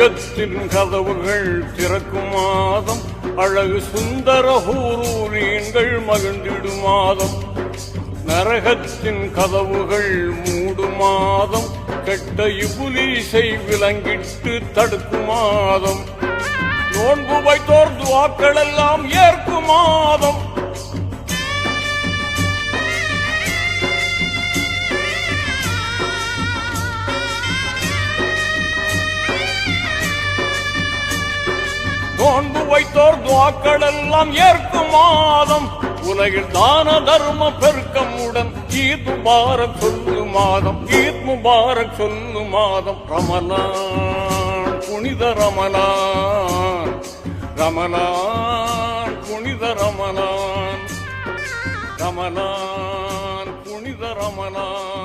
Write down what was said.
சொர்க்கத்தின் கதவுகள் திறக்கும் மாதம், அழகு சுந்தர ஹூரூரியன்கள் மகிழ்ந்திடும் மாதம். நரகத்தின் கதவுகள் மூடும் மாதம், கெட்ட இபுலீசை விலங்கிட்டு தடுக்கும் மாதம். நோன்பு வைத்தோர் துஆக்கள் எல்லாம் ஏற்கும் மாதம். நோன்பு வைத்தோர் துஆக்கள் எல்லாம் ஏற்கும் மாதம். உலகில் தான தர்ம பெருக்கமுடன் ஈத் முபாரக் சொல்லும் மாதம், ஈத் முபாரக் சொல்லும் மாதம். ரமலான் புனித ரமலான், ரமலான் புனித ரமலான், ரமலான் புனித ரமலான்.